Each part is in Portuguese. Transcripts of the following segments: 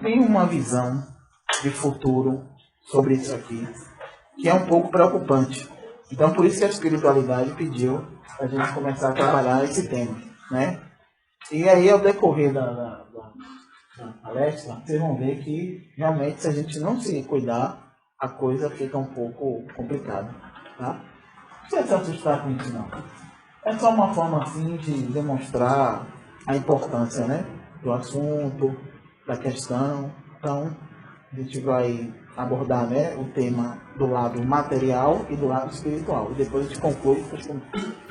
tem uma visão de futuro sobre isso aqui, que é um pouco preocupante. Então, por isso que a espiritualidade pediu a gente começar a trabalhar esse tema, né? E aí, ao decorrer da palestra, vocês vão ver que, realmente, se a gente não se cuidar, a coisa fica um pouco complicada, tá? Não precisa se assustar com isso, não. É só uma forma, assim, de demonstrar a importância, né, do assunto, da questão. Então, a gente vai abordar, né, o tema do lado material e do lado espiritual. E depois a gente conclui com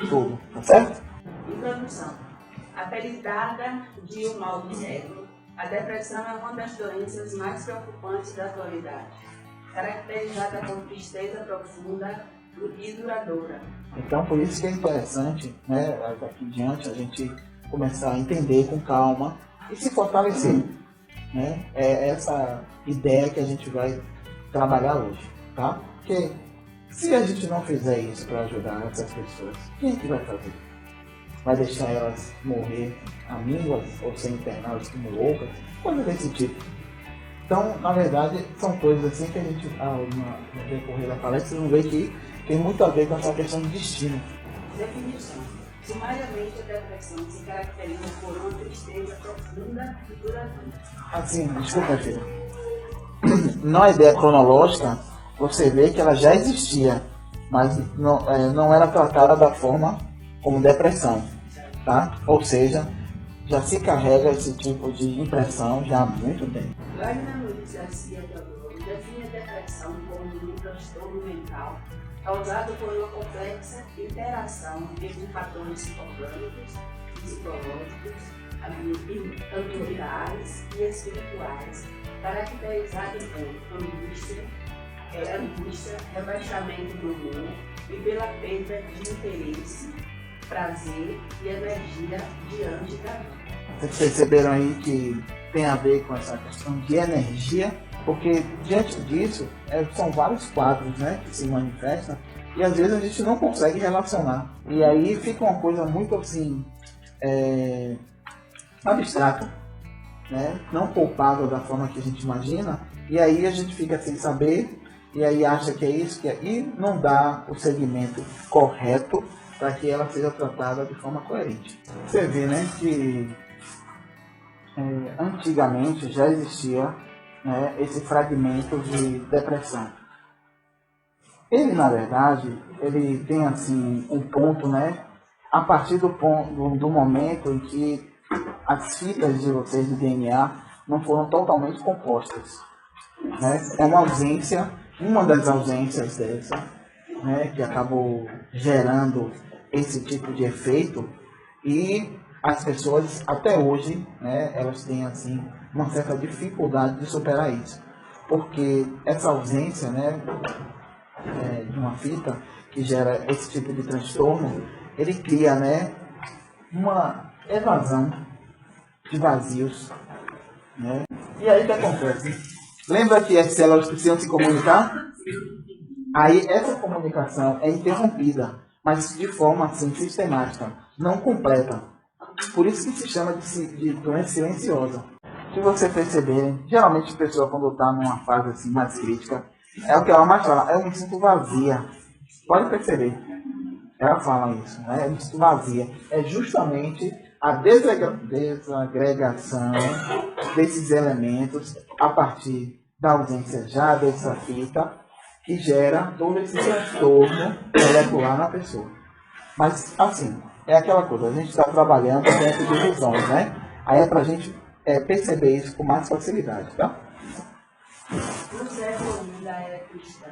tudo, tá certo? Introdução. Apelidada de o mal do século, a depressão é uma das doenças mais preocupantes da atualidade, caracterizada por tristeza profunda e duradoura. Então, por isso que é interessante, né, daqui em diante, a gente começar a entender com calma e se fortalecer. Né? É essa ideia que a gente vai trabalhar hoje, tá? Porque se a gente não fizer isso para ajudar essas pessoas, quem é que vai fazer? Vai deixar elas morrer amígdalas ou ser internadas como loucas? Coisa desse tipo. Então, na verdade, são coisas assim que a gente, no decorrer da palestra, vocês vão ver que tem muito a ver com essa questão de destino. Definição. Sumariamente, a depressão se caracteriza por uma tristeza profunda e duradoura. Assim, desculpa, filha. Na ideia cronológica, você vê que ela já existia, mas não era tratada da forma como depressão, tá? Ou seja, já se carrega esse tipo de impressão já há muito tempo. Wagner Luiz Garcia Teodoro define a depressão como um transtorno mental causado por uma complexa interação entre fatores orgânicos, psicológicos, ambientais e espirituais, caracterizado por angústia, rebaixamento do humor e pela perda de interesse, prazer e energia diante da vida. Vocês perceberam aí que tem a ver com essa questão de energia, porque diante disso são vários quadros, né, que se manifestam e às vezes a gente não consegue relacionar. E aí fica uma coisa muito assim, abstrata, né, não palpável da forma que a gente imagina, e aí a gente fica sem saber, e aí acha que é isso, e não dá o segmento correto para que ela seja tratada de forma coerente. Você vê, né, que antigamente já existia, né, esse fragmento de depressão. Ele, na verdade, ele tem assim um ponto, né, a partir do momento em que as fitas de vocês de DNA não foram totalmente compostas, né? É uma das ausências dessa, né, que acabou gerando esse tipo de efeito, e as pessoas até hoje, né, elas têm assim uma certa dificuldade de superar isso, porque essa ausência, né, de uma fita que gera esse tipo de transtorno, ele cria, né, uma evasão de vazios, né? E aí o que acontece? Lembra que as células precisam se comunicar? Aí essa comunicação é interrompida, mas de forma assim sistemática, não completa. Por isso que se chama de doença silenciosa. Se você perceber, geralmente a pessoa quando está numa fase assim mais crítica, é o que ela mais fala, eu me sinto vazia. Pode perceber. Ela fala isso, né? Eu me sinto vazia. É justamente a desagregação desses elementos a partir da ausência já dessa fita que gera todo esse transtorno molecular na pessoa. Mas, assim, é aquela coisa, a gente está trabalhando dentro de visões, né? Aí é para a gente perceber isso com mais facilidade, tá? No século I da era cristã,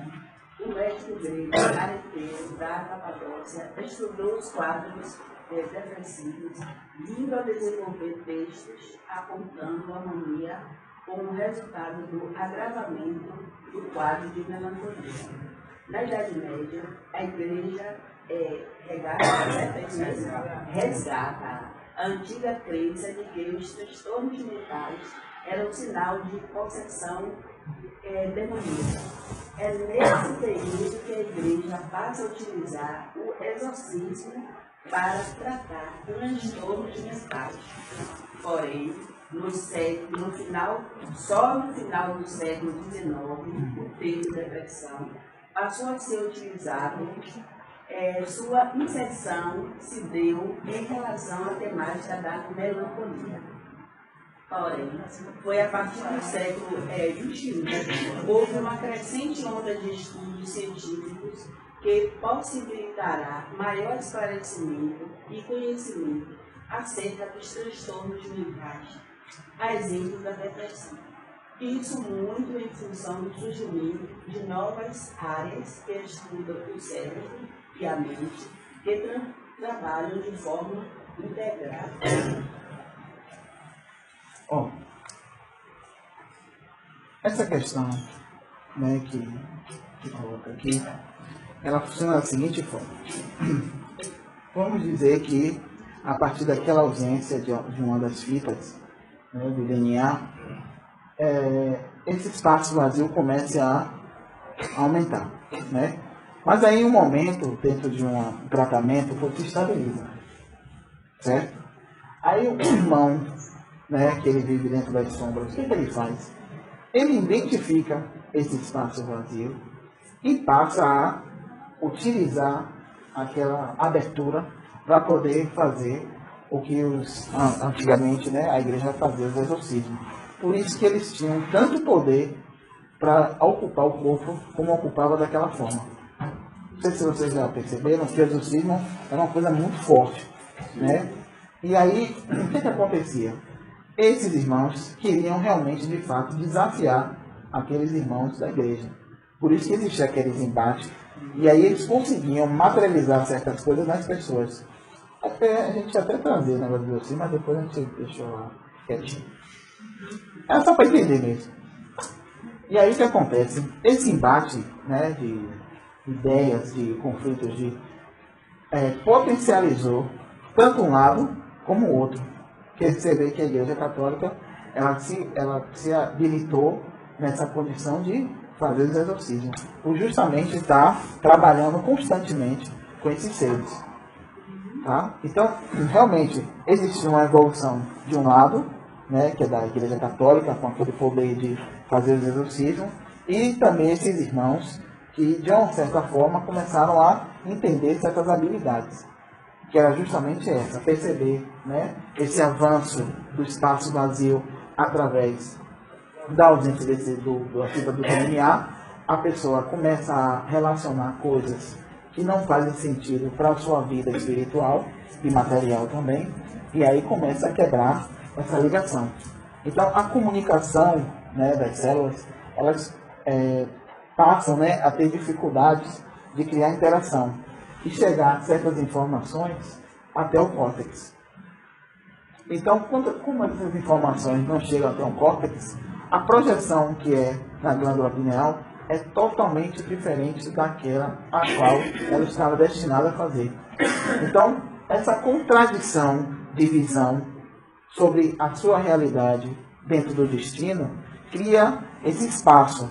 o médico grego Areteiro da Capadócia estudou os quadros depressivos, vindo a desenvolver textos apontando a mania como resultado do agravamento do quadro de melancolia. Na Idade Média, a Igreja resgata a antiga crença de que os transtornos mentais eram sinal de possessão demoníaca. É nesse período que a Igreja passa a utilizar o exorcismo para tratar transtornos mentais. Porém, só no final do século XIX, o termo depressão passou a ser utilizado. Sua inserção se deu em relação à temática da melancolia. Porém, foi a partir do século XXI, houve uma crescente onda de estudos científicos que possibilitará maior esclarecimento e conhecimento acerca dos transtornos mentais, a exemplo da depressão. Isso muito em função do surgimento de novas áreas que estudam o cérebro e a mente, que trabalham de forma integrada. Bom, essa questão, né, que coloca aqui, ela funciona da seguinte forma. Vamos dizer que, a partir daquela ausência de uma das fitas, né, do DNA, esse espaço vazio comece a aumentar, né? Mas aí, em um momento, dentro de um tratamento, se estabiliza, certo? Aí o irmão, né, que ele vive dentro das sombras, o que ele faz? Ele identifica esse espaço vazio e passa a utilizar aquela abertura para poder fazer o que antigamente, né, a igreja fazia, os exorcismos. Por isso que eles tinham tanto poder para ocupar o corpo como ocupava daquela forma. Não sei se vocês já perceberam que o exorcismo é uma coisa muito forte, né? E aí, o que acontecia? Esses irmãos queriam realmente, de fato, desafiar aqueles irmãos da igreja. Por isso que existia aqueles embates. E aí eles conseguiam materializar certas coisas nas pessoas. A gente até trazia o negócio do assim, mas depois a gente deixou lá quietinho. É só para entender mesmo. E aí o que acontece? Esse embate, né, de ideias, de conflitos, potencializou tanto um lado como o outro. Porque você vê que a Igreja Católica ela se habilitou nessa condição de fazer os exorcismos, por justamente estar trabalhando constantemente com esses seres. Tá? Então, realmente, existe uma evolução de um lado, né, que é da Igreja Católica, com aquele poder de fazer os exorcismos, e também esses irmãos que, de uma certa forma, começaram a entender certas habilidades, que era justamente essa, perceber, né, esse avanço do espaço vazio através da ausência da fibra do DNA. A pessoa começa a relacionar coisas que não fazem sentido para a sua vida espiritual e material também, e aí começa a quebrar essa ligação. Então, a comunicação, né, das células, elas passam, né, a ter dificuldades de criar interação e chegar certas informações até o córtex. Então, como essas informações não chegam até o córtex, a projeção que é na glândula pineal é totalmente diferente daquela a qual ela estava destinada a fazer. Então, essa contradição de visão sobre a sua realidade dentro do destino cria esse espaço,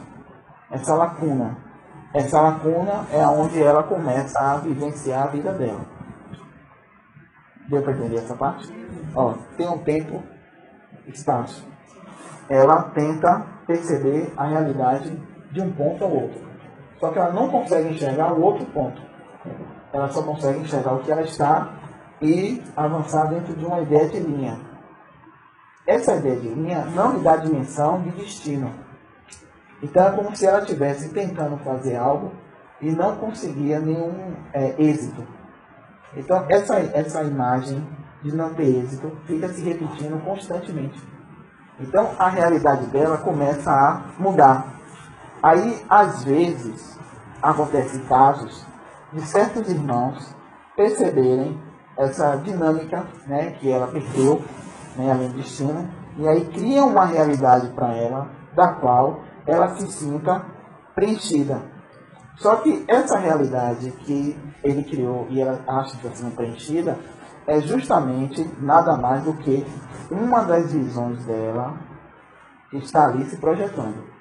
essa lacuna. Essa lacuna é onde ela começa a vivenciar a vida dela. Deu para entender essa parte? Ó, tem um tempo, espaço. Ela tenta perceber a realidade de um ponto ao outro. Só que ela não consegue enxergar o outro ponto. Ela só consegue enxergar o que ela está e avançar dentro de uma ideia de linha. Essa ideia de linha não lhe dá dimensão de destino. Então é como se ela estivesse tentando fazer algo e não conseguia nenhum êxito. Então essa imagem de não ter êxito fica se repetindo constantemente. Então a realidade dela começa a mudar. Aí, às vezes, acontecem casos de certos irmãos perceberem essa dinâmica, né, que ela perdeu, né, além do destino, e aí criam uma realidade para ela, da qual ela se sinta preenchida. Só que essa realidade que ele criou e ela acha que está sendo preenchida é justamente nada mais do que uma das visões dela que está ali se projetando.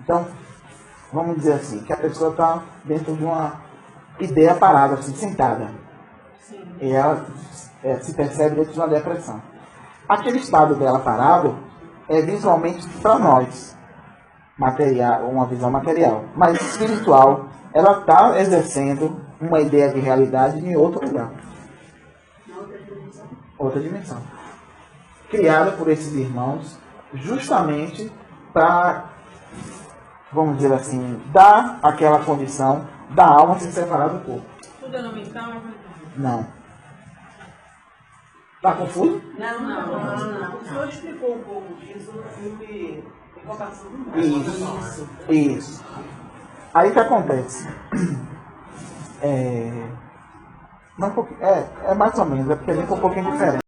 Então, vamos dizer assim, que a pessoa está dentro de uma ideia parada, assim, sentada. E ela se percebe dentro de uma depressão. aquele estado dela parado é visualmente para nós, material, uma visão material, mas espiritual, ela está exercendo uma ideia de realidade em outro lugar. Outra dimensão. Criada por esses irmãos, justamente para, vamos dizer assim, dar aquela condição da alma se separar do corpo. Tudo é mental? Não. Tá confuso? Não. O senhor explicou um pouco disso no filme Invocação do Mal. Isso. Aí o que acontece? É mais ou menos, é porque a gente é um pouquinho diferente.